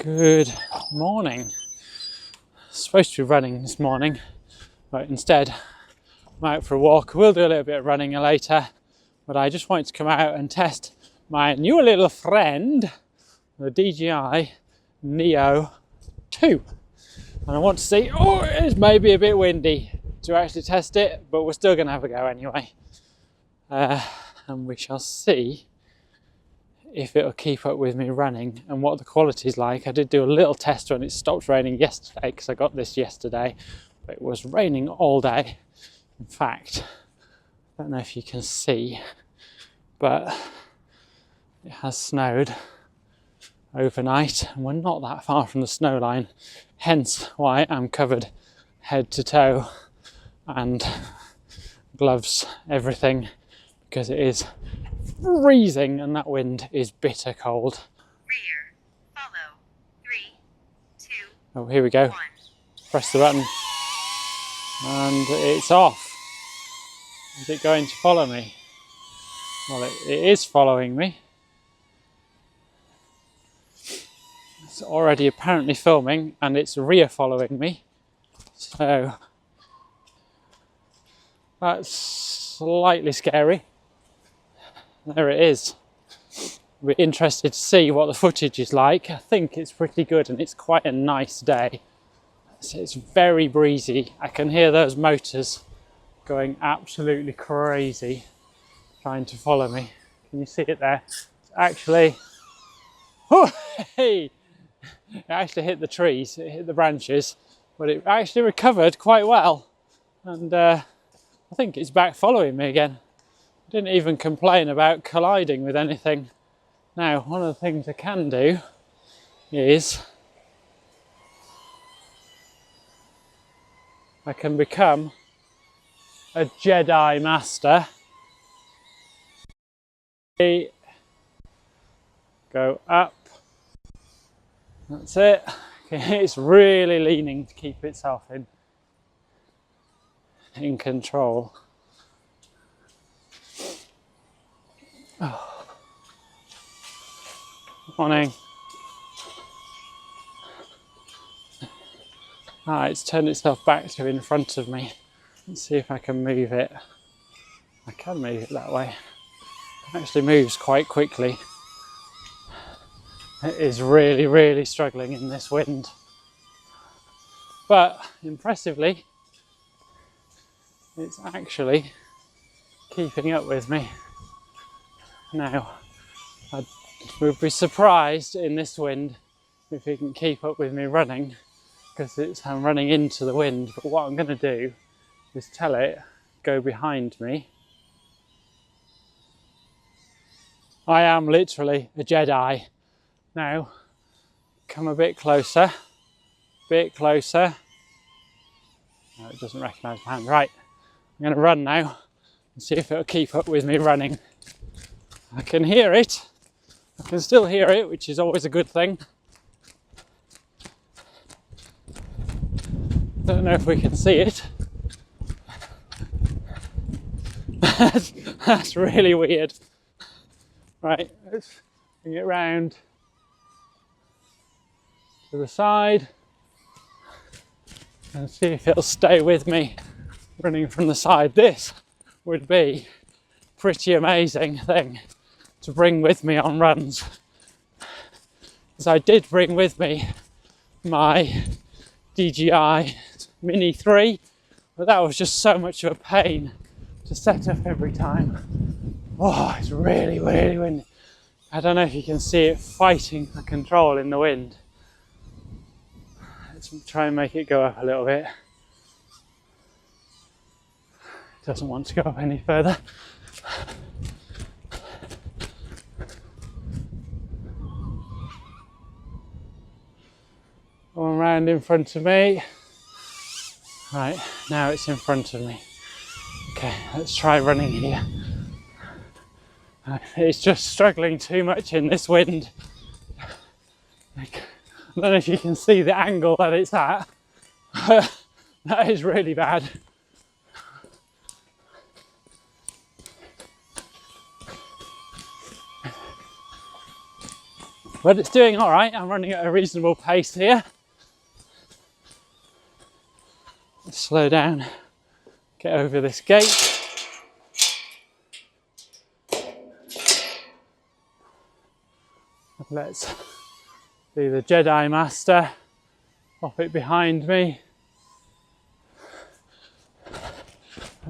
Good morning. Supposed to be running this morning, but instead I'm out for a walk. We'll do a little bit of running later, but I just wanted to come out and test my new little friend, the DJI NEO 2. And I want to see, it's maybe a bit windy to actually test it, but we're still going to have a go anyway. And we shall see if it'll keep up with me running and what the quality is like. I did do a little test when it stopped raining yesterday, because I got this yesterday, but it was raining all day. In fact, I don't know if you can see, but it has snowed overnight and we're not that far from the snow line, hence why I'm covered head to toe and gloves, everything, because it is freezing and that wind is bitter cold. Rear, follow, 3, 2, oh, here we go. 1. Press the button and it's off. Is it going to follow me? Well, it is following me. It's already apparently filming and it's rear following me. So that's slightly scary. There it is. We're interested to see what the footage is like. I think it's pretty good and it's quite a nice day. It's very breezy. I can hear those motors going absolutely crazy trying to follow me. Can you see it there? It's actually, it actually hit the trees, it hit the branches, but it actually recovered quite well. And I think it's back following me again. Didn't even complain about colliding with anything. Now, one of the things I can do is I can become a Jedi Master. Go up. That's it. Okay, it's really leaning to keep itself in control. Oh. Morning. It's turned itself back to in front of me. Let's see if I can move it. I can move it that way. It actually moves quite quickly. It is really, really struggling in this wind. But impressively, it's actually keeping up with me. Now, I would be surprised in this wind if it can keep up with me running, because I'm running into the wind. But what I'm going to do is tell it, go behind me. I am literally a Jedi. Now, come a bit closer, bit closer. No, it doesn't recognise my hand. Right, I'm going to run now and see if it'll keep up with me running. I can hear it. I can still hear it, which is always a good thing. Don't know if we can see it. That's really weird. Right, let's bring it round to the side and see if it'll stay with me running from the side. This would be a pretty amazing thing to bring with me on runs, because I did bring with me my DJI Mini 3, but that was just so much of a pain to set up every time. Oh, it's really, really windy. I don't know if you can see it fighting for control in the wind. Let's try and make it go up a little bit. It doesn't want to go up any further. Going round in front of me. Right, now it's in front of me. Okay, let's try running here. It's just struggling too much in this wind. I don't know if you can see the angle that it's at. That is really bad. But it's doing all right. I'm running at a reasonable pace here. Let's slow down, get over this gate. Let's do the Jedi Master, pop it behind me,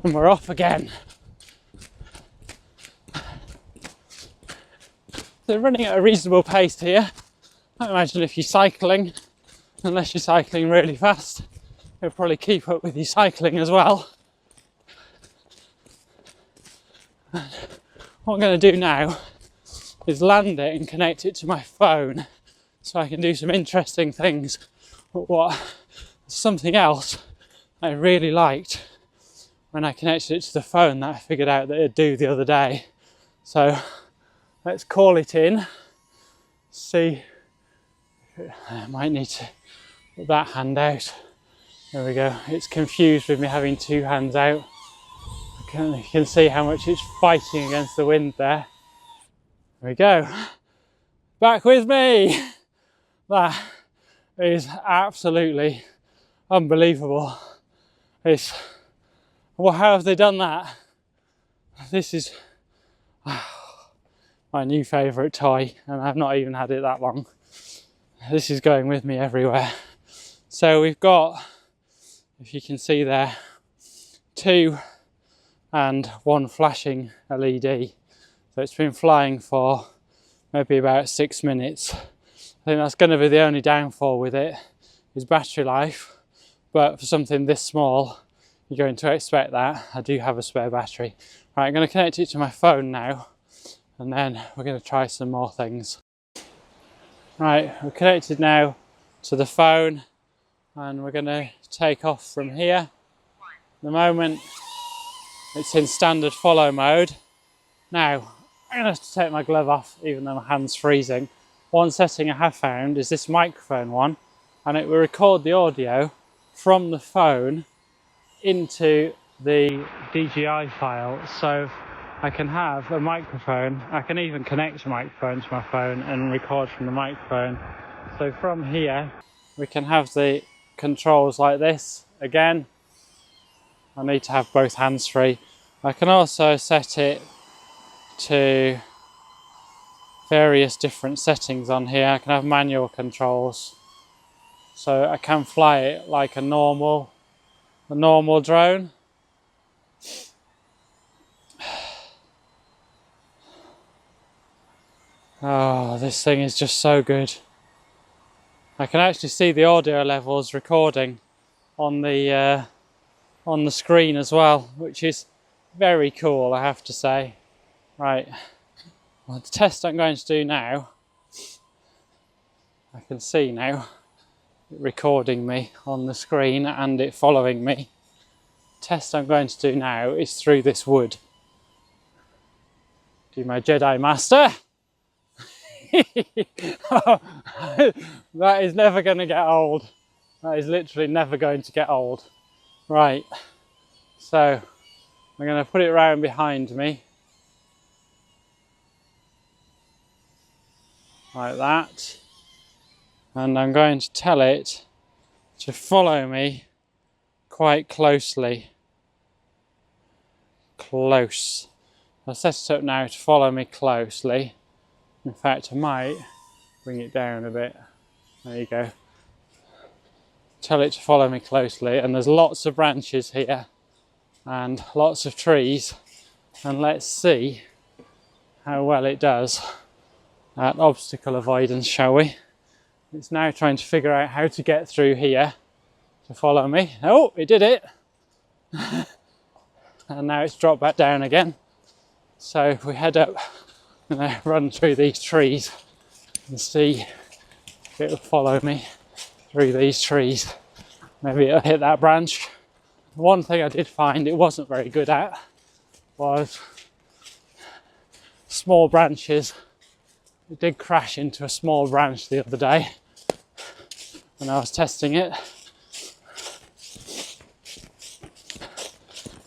and we're off again. So running at a reasonable pace here. I imagine if you're cycling, unless you're cycling really fast, it'll probably keep up with you cycling as well. And what I'm going to do now is land it and connect it to my phone so I can do some interesting things. But something else I really liked when I connected it to the phone that I figured out that it'd do the other day. So let's call it in, see. I might need to put that hand out. There we go. It's confused with me having two hands out. You can see how much it's fighting against the wind there. There we go. Back with me. That is absolutely unbelievable. Well, how have they done that? This is my new favourite toy, and I've not even had it that long. This is going with me everywhere. So we've got, if you can see there, 2 and 1 flashing LED. So it's been flying for maybe about 6 minutes. I think that's going to be the only downfall with it, is battery life. But for something this small, you're going to expect that. I do have a spare battery. Right, I'm going to connect it to my phone now, and then we're going to try some more things. Right, we're connected now to the phone, and we're going to take off from here. At the moment, it's in standard follow mode. Now, I'm going to have to take my glove off, even though my hand's freezing. One setting I have found is this microphone one, and it will record the audio from the phone into the DJI file. So I can have a microphone, I can even connect a microphone to my phone and record from the microphone. So from here, we can have the controls like this. Again, I need to have both hands free. I can also set it to various different settings on here. I can have manual controls, so I can fly it like a normal drone. Oh, this thing is just so good. I can actually see the audio levels recording on the screen as well, which is very cool, I have to say. Right, well, the test I'm going to do now, I can see now it recording me on the screen and it following me. The test I'm going to do now is through this wood. Do my Jedi Master. That is never going to get old. That is literally never going to get old. Right, so I'm going to put it around behind me. Like that. And I'm going to tell it to follow me quite closely. Close. I'll set it up now to follow me closely. In fact, I might bring it down a bit. There you go. Tell it to follow me closely, and there's lots of branches here and lots of trees, and let's see how well it does at obstacle avoidance, shall we? It's now trying to figure out how to get through here to follow me. Oh, it did it! And now it's dropped back down again. So if we head up, I'm going to run through these trees and see if it'll follow me through these trees. Maybe it'll hit that branch. One thing I did find it wasn't very good at was small branches. It did crash into a small branch the other day when I was testing it.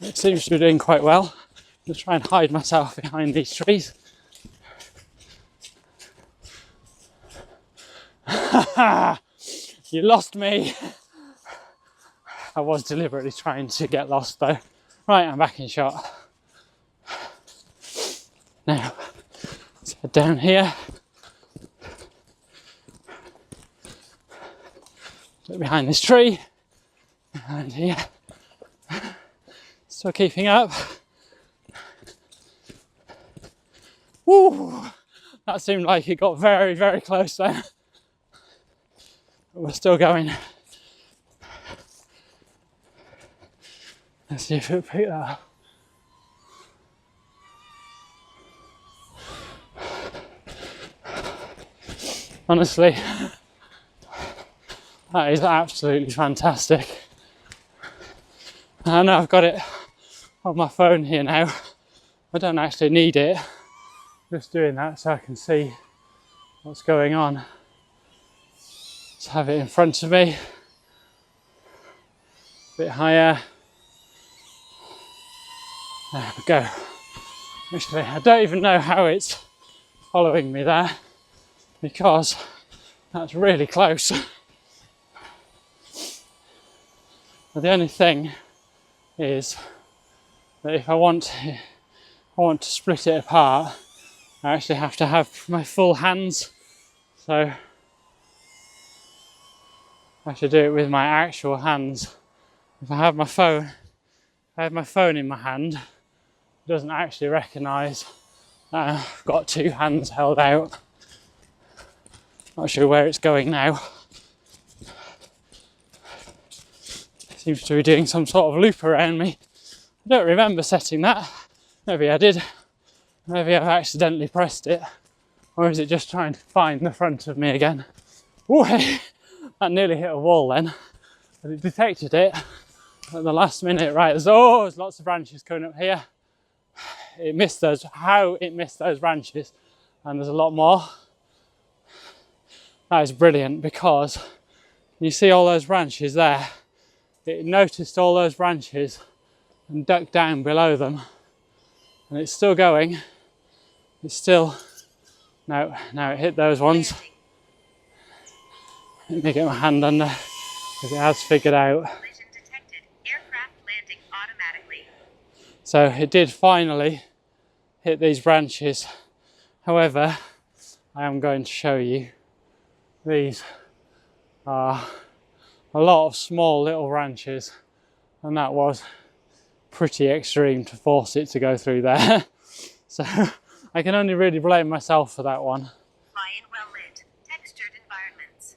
It seems to be doing quite well. I'll try and hide myself behind these trees. Ah, you lost me. I was deliberately trying to get lost though. Right, I'm back in shot. Now, let's head down here. Look behind this tree. And here. Still keeping up. Woo! That seemed like it got very, very close then. But we're still going. Let's see if it'll pick that up. Honestly, that is absolutely fantastic. I know I've got it on my phone here now. I don't actually need it. Just doing that so I can see what's going on. Let's have it in front of me. A bit higher. There we go. Actually, I don't even know how it's following me there because that's really close. But the only thing is that if I want to split it apart, I actually have to have my full hands. So I have to do it with my actual hands. If I have my phone in my hand, it doesn't actually recognise that I've got two hands held out. Not sure where it's going now. It seems to be doing some sort of loop around me. I don't remember setting that. Maybe I did. Maybe I've accidentally pressed it. Or is it just trying to find the front of me again? Ooh, that nearly hit a wall then. But it detected it at the last minute. Right, there's lots of branches coming up here. It missed those. How it missed those branches. And there's a lot more. That is brilliant because you see all those branches there. It noticed all those branches and ducked down below them. And it's still going. It's still, no, it hit those ones. Let me get my hand under because it has figured out. Collision detected. Aircraft landing automatically. So it did finally hit these branches. However, I am going to show you these are a lot of small little branches, and that was pretty extreme to force it to go through there. So I can only really blame myself for that one. Fly in well-lit, textured environments.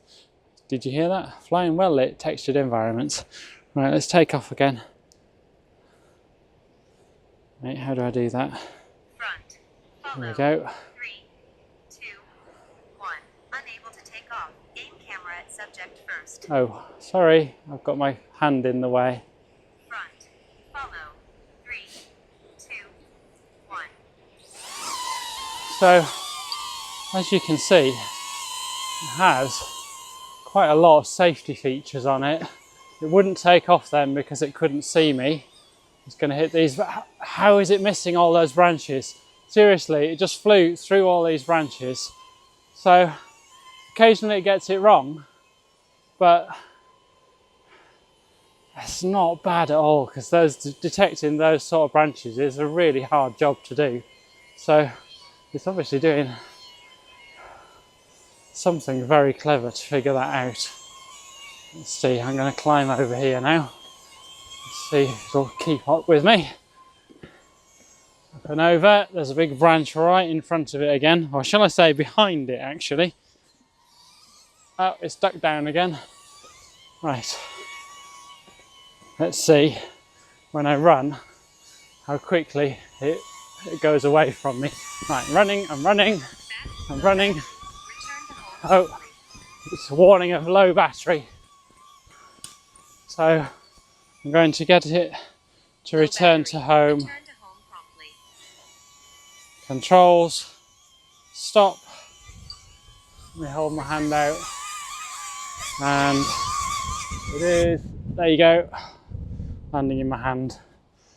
Did you hear that? Flying well lit, textured environments. Right, let's take off again. Right, how do I do that? Front. Follow. There we go. 3, 2, 1. Unable to take off. Aim camera at subject first. Oh, sorry, I've got my hand in the way. Front. Follow. 3, 2, 1. So, as you can see, it has quite a lot of safety features on it. It wouldn't take off then because it couldn't see me. It's going to hit these. How is it missing all those branches? Seriously, it just flew through all these branches. So, occasionally it gets it wrong, but it's not bad at all because detecting those sort of branches is a really hard job to do. So, it's obviously doing something very clever to figure that out. Let's see, I'm going to climb over here now. Let's see if it'll keep up with me. Up and over, there's a big branch right in front of it again, or shall I say behind it actually. Oh, it's stuck down again. Right. Let's see, when I run, how quickly it goes away from me. Right, I'm running. Oh, it's a warning of low battery. So I'm going to get it to return to home. Return to home promptly. Controls, stop. Let me hold my hand out. And it is, there you go, landing in my hand.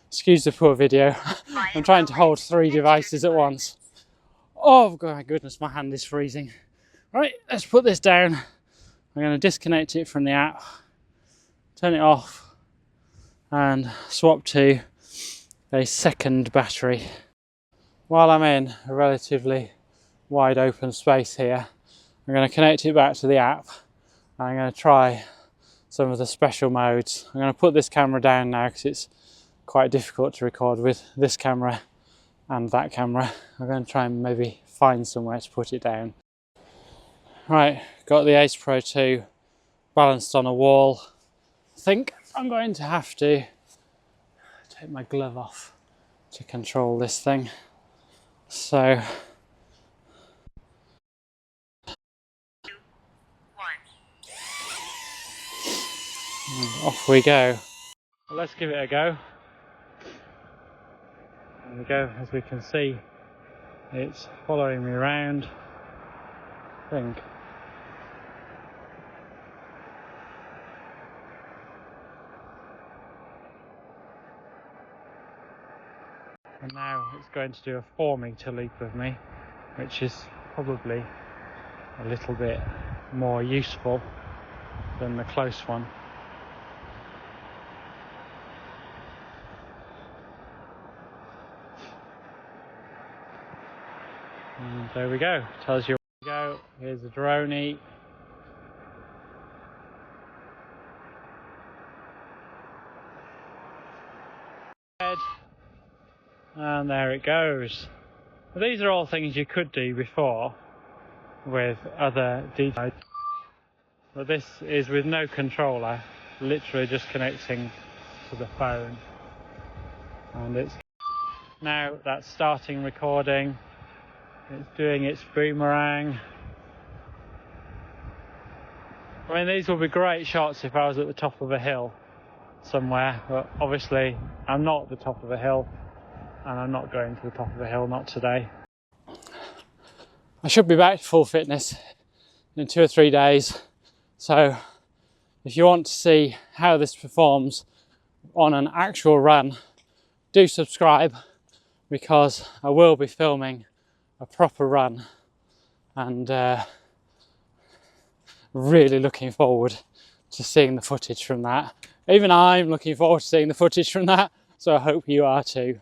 Excuse the poor video. I'm trying to hold 3 devices at once. Oh my goodness, my hand is freezing. Right, let's put this down I'm going to disconnect it from the app, turn it off and swap to a second battery. While I'm in a relatively wide open space here, I'm going to connect it back to the app and I'm going to try some of the special modes. I'm going to put this camera down now because it's quite difficult to record with this camera and that camera. I'm going to try and maybe find somewhere to put it down. Right, got the Ace Pro 2 balanced on a wall. I think I'm going to have to take my glove off to control this thing. So off we go. Well, let's give it a go. There we go. As we can see, it's following me around. I think. And now it's going to do a 4-meter leap with me, which is probably a little bit more useful than the close one. And there we go, tells you where to go. Here's the drone. And there it goes. Well, these are all things you could do before with other DJI, but this is with no controller, literally just connecting to the phone. And it's now that's starting recording. It's doing its boomerang. I mean, these would be great shots if I was at the top of a hill somewhere, but obviously I'm not at the top of a hill, and I'm not going to the top of a hill, not today. I should be back to full fitness in 2 or 3 days, so if you want to see how this performs on an actual run, do subscribe, because I will be filming a proper run, and really looking forward to seeing the footage from that. Even I'm looking forward to seeing the footage from that, so I hope you are too.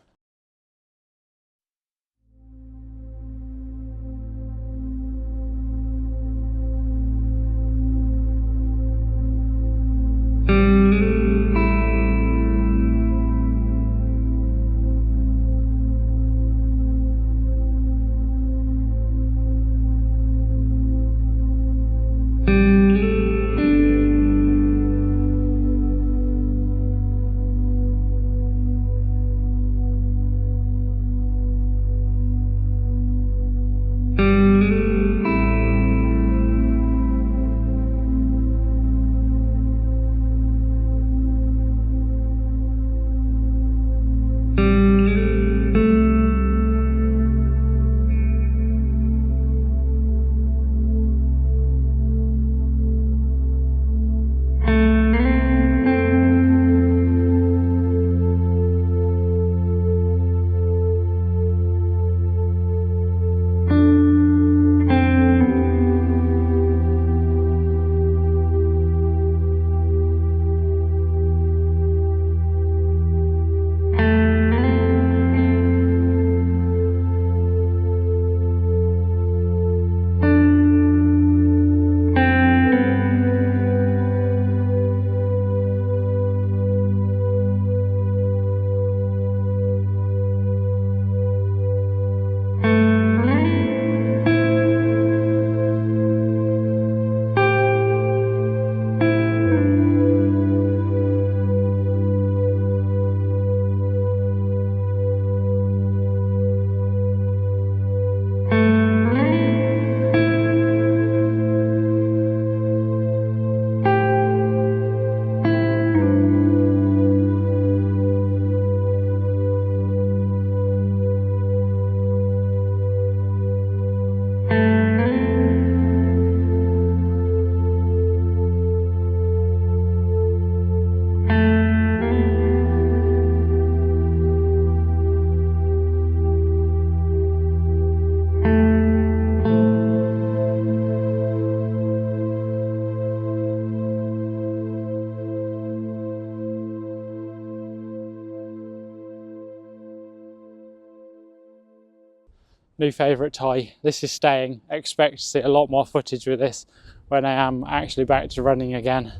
new favourite toy. This is staying. Expect to see a lot more footage with this when I am actually back to running again.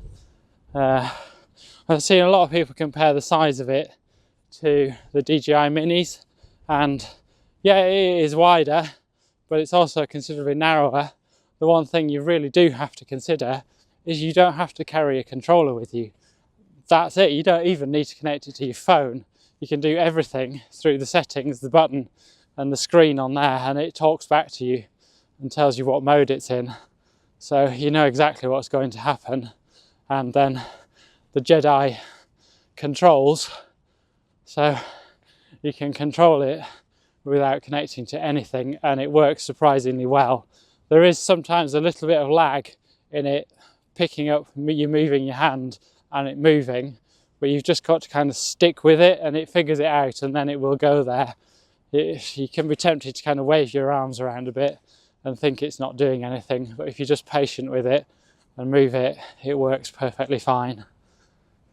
I've seen a lot of people compare the size of it to the DJI Minis, and yeah, it is wider, but it's also considerably narrower. The one thing you really do have to consider is you don't have to carry a controller with you. That's it. You don't even need to connect it to your phone. You can do everything through the settings, the button and the screen on there, and it talks back to you and tells you what mode it's in. So you know exactly what's going to happen. And then the DJI controls, so you can control it without connecting to anything, and it works surprisingly well. There is sometimes a little bit of lag in it picking up you moving your hand and it moving, but you've just got to kind of stick with it and it figures it out, and then it will go there. You can be tempted to kind of wave your arms around a bit and think it's not doing anything, but if you're just patient with it and move it, it works perfectly fine.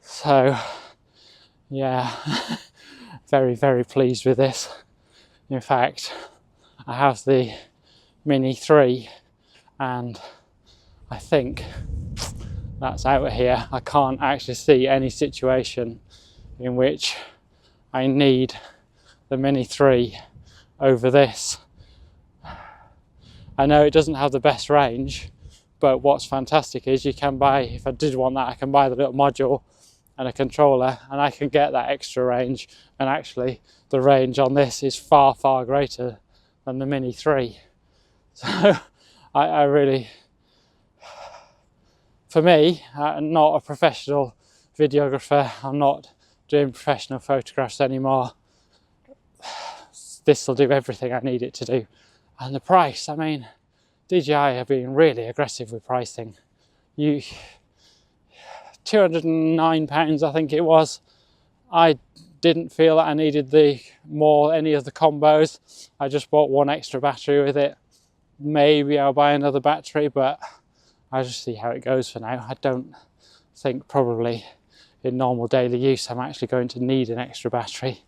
So yeah, very, very pleased with this. In fact, I have the Mini 3 and I think that's out of here. I can't actually see any situation in which I need the Mini 3 over this. I know it doesn't have the best range, but what's fantastic is you can buy, if I did want that, I can buy the little module and a controller and I can get that extra range, and actually the range on this is far, far greater than the Mini 3. So I really, for me, I'm not a professional videographer, I'm not doing professional photographs anymore. This will do everything I need it to do. And the price, I mean, DJI have been really aggressive with pricing. £209 I think it was. I didn't feel that I needed any of the combos. I just bought one extra battery with it. Maybe I'll buy another battery, but I'll just see how it goes for now. I don't think probably in normal daily use I'm actually going to need an extra battery.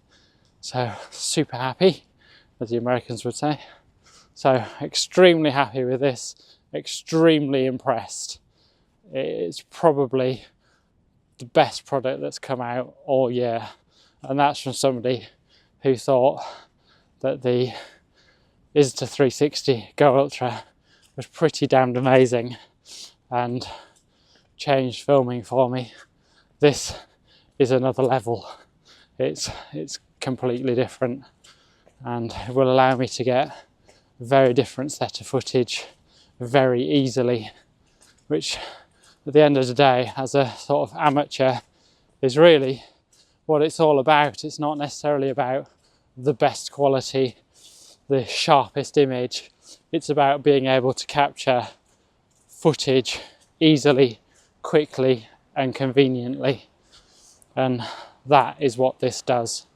So super happy, as the Americans would say. So extremely happy with this, extremely impressed. It's probably the best product that's come out all year, and that's from somebody who thought that the Insta360 Go Ultra was pretty damned amazing and changed filming for me. This is another level. It's completely different, and it will allow me to get a very different set of footage very easily, which at the end of the day, as a sort of amateur, is really what it's all about. It's not necessarily about the best quality, the sharpest image. It's about being able to capture footage easily, quickly and conveniently, and that is what this does.